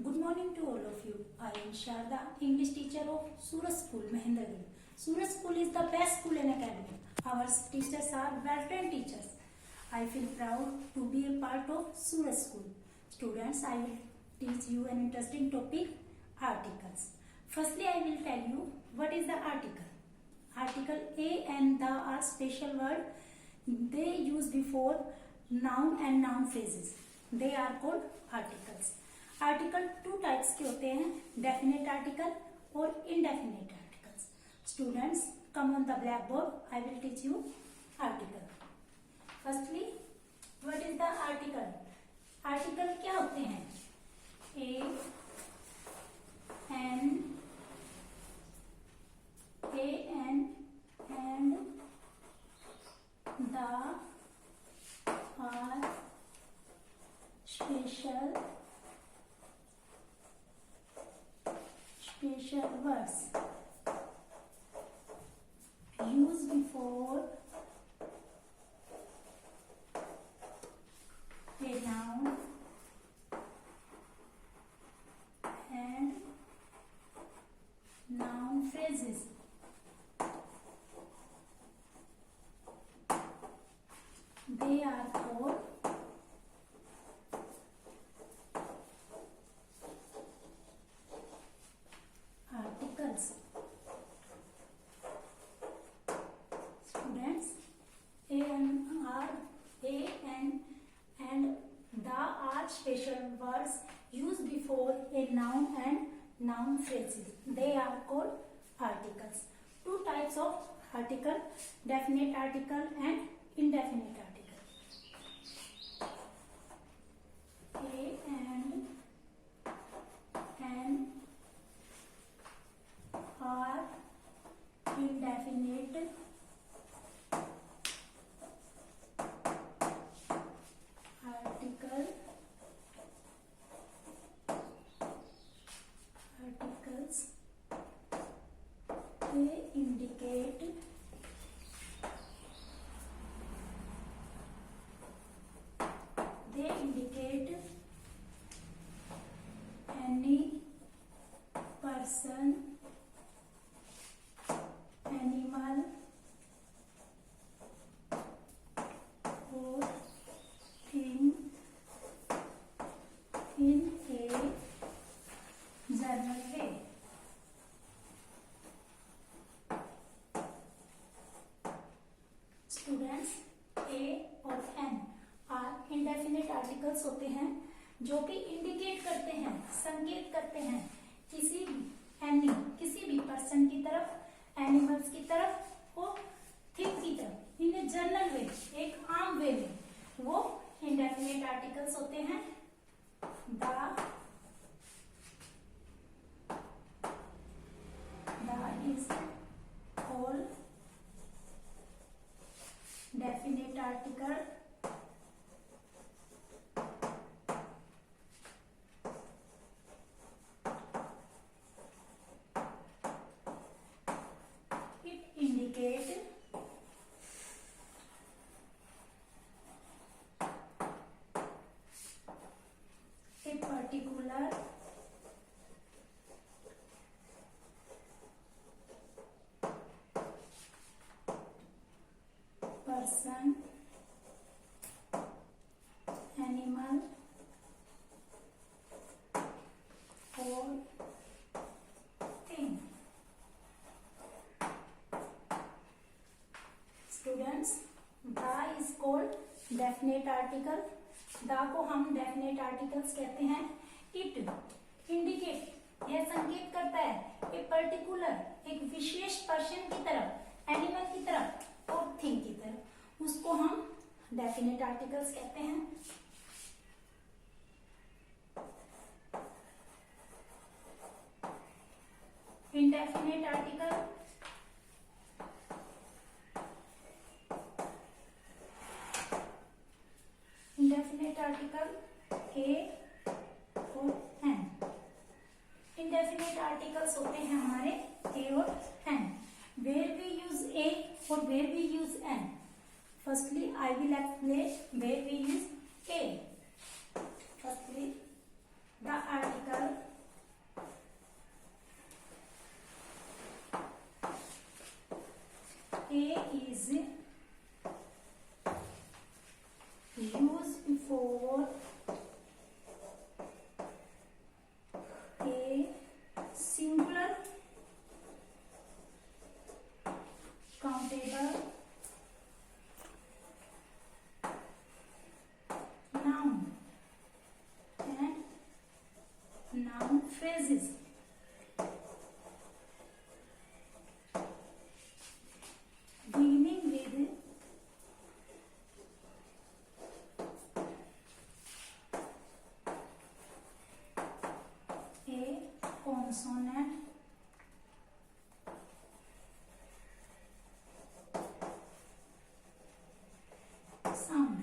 Good morning to all of you. I am Sharda, English teacher of Suraj School, Mahendragiri. Suraj School is the best school in academy. Our teachers are well-trained teachers. I feel proud to be a part of Suraj School. Students, I will teach you an interesting topic, articles. Firstly, I will tell you what is the article. Article A and the are special word. They use before noun and noun phrases. They are called articles. Article two types के होते हैं, definite article और indefinite articles. Students, come on the black board. I will teach you article. Firstly, what is the article? Article क्या होते हैं? A an and the are special words used before a noun and noun phrases. They are called articles. Students, A and the are special words used before a noun and noun phrases. They are called articles. Two types of article, definite article and indefinite article. A and are indefinite articles. They indicate any person, animal or thing in a general way. Students, A और an are indefinite articles होते हैं जो कि indicate करते हैं, संकेत करते हैं किसी भी पर्सन की तरफ, एनिमल्स की तरफ और थिंग की तरफ, इन ए जनरल वे, एक आम वे में. वो इंडेफिनिट आर्टिकल्स होते हैं. The is called definite article. Indicate a particular person, animal or thing. Students, the is called definite article. The को हम डेफिनेट आर्टिकल्स कहते हैं. इट इंडिकेट, यह संकेत करता है ए पर्टिकुलर, एक विशेष पर्सन की तरफ, एनिमल की तरफ और थिंग की तरफ. उसको हम डेफिनेट आर्टिकल्स कहते हैं. Indefinite article indefinite article A और N. indefinite articles होते हैं हमारे A और N. Where we use A और where we use N. Firstly, I will explain where we use A. Firstly, the article use before a singular countable noun and noun phrases. Beginning with a consonant sound.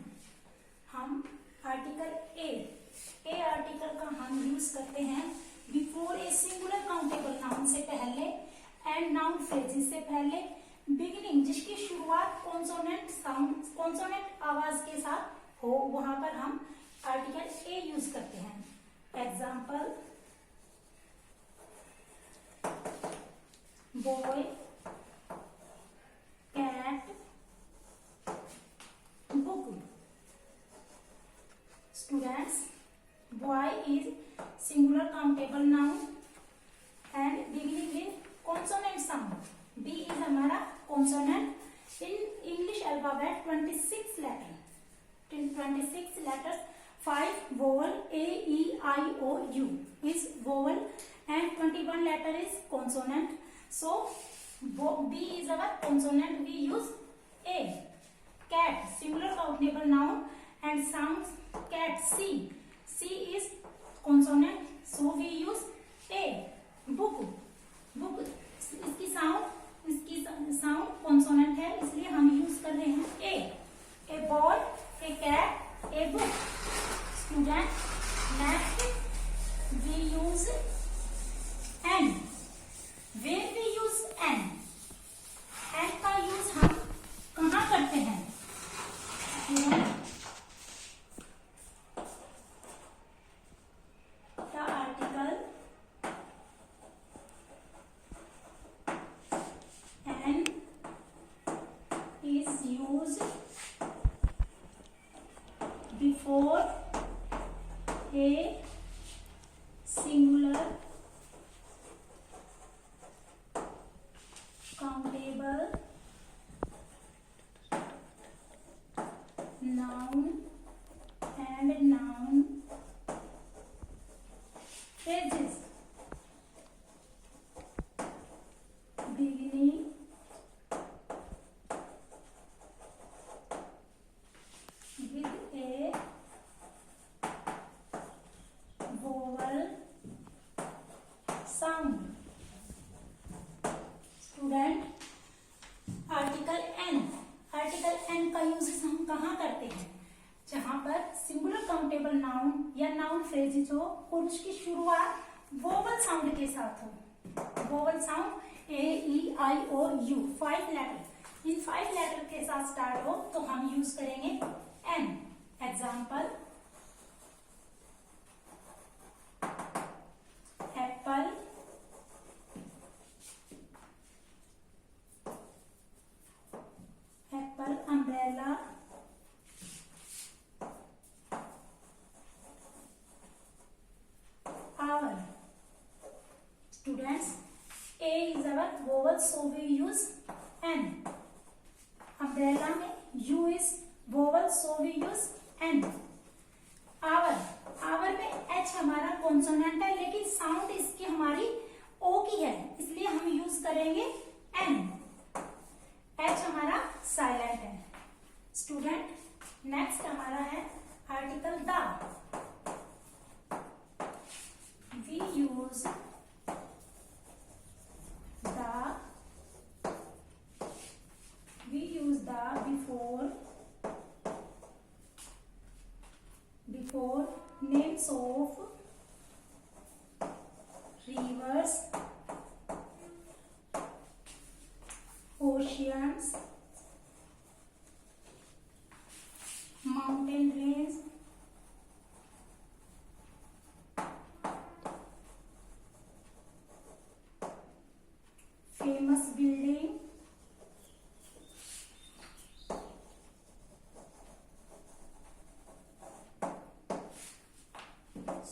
हम article a article का हम use करते हैं before a singular countable noun से पहले and noun phrases से पहले, beginning जिसकी शुरुआत कॉन्सोनेंट साउंड कॉन्सोनेंट आवाज के साथ हो, वहां पर हम आर्टिकल ए यूज करते हैं. Example boy, cat, book. Students, boy is singular countable noun and beginning with consonant sound. B is हमारा consonant. In English alphabet 26 letters. 26 letters, 5 vowel A, E, I, O, U is vowel and 21 letter is consonant. So B is our consonant. We use A. Cat, singular countable noun and sounds cat. C is consonant, so we use A. Book, इसकी sound consonant है, इसलिए हम use कर रहे हैं a boy, a cat, a book. Student, next we use an. Where we use an का use हम कहाँ करते हैं? The article an is used before a singular countable noun and noun phrases. Beginning with a vowel sound. Student, article an का use हम कहाँ करते हैं? जहां पर सिंगुलर काउंटेबल नाउन या नाउन फ्रेजेस हो और उसकी शुरुआत वोवल साउंड के साथ हो. Vowel sound A, E, I, O, U, 5 letter. इन 5 लेटर के साथ स्टार्ट हो तो हम यूज करेंगे an. Example apple, umbrella, hour. Students, A is our vowel, so we use N. Umbrella में U is vowel, so we use N. hour में H हमारा कॉन्सोनेंट है, लेकिन साउंड इसकी हमारी O की है, इसलिए हम यूज करेंगे N. H हमारा साइलेंट है. स्टूडेंट, नेक्स्ट हमारा है article the. We use the before names of rivers, oceans, mountain range, famous building,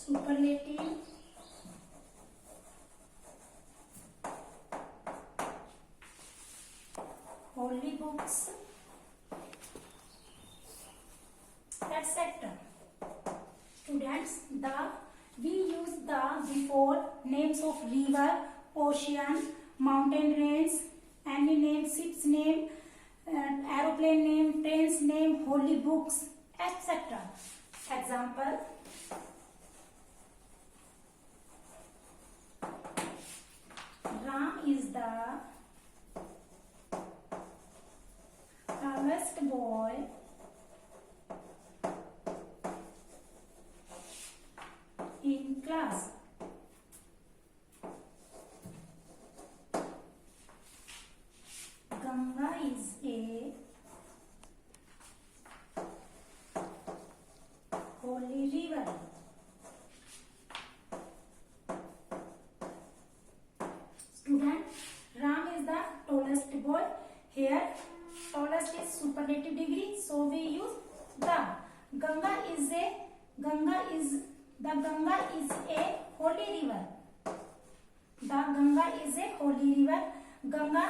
Superlative. Holy books, etc. Students, we use the before names of river, ocean, mountain range, any name, ship's name, aeroplane name, train's name, holy books, etc. Example: Ram is the tallest boy in class. Ganga is a holy river. Student, Ram is the tallest boy. Here, tallest is superlative degree, so we use the. Ganga is a holy river. The Ganga is a holy river. Ganga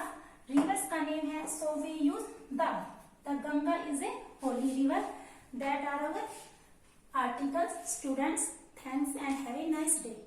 rivers का name है, so we use the. The Ganga is a holy river. That are our articles. Students, thanks and have a nice day.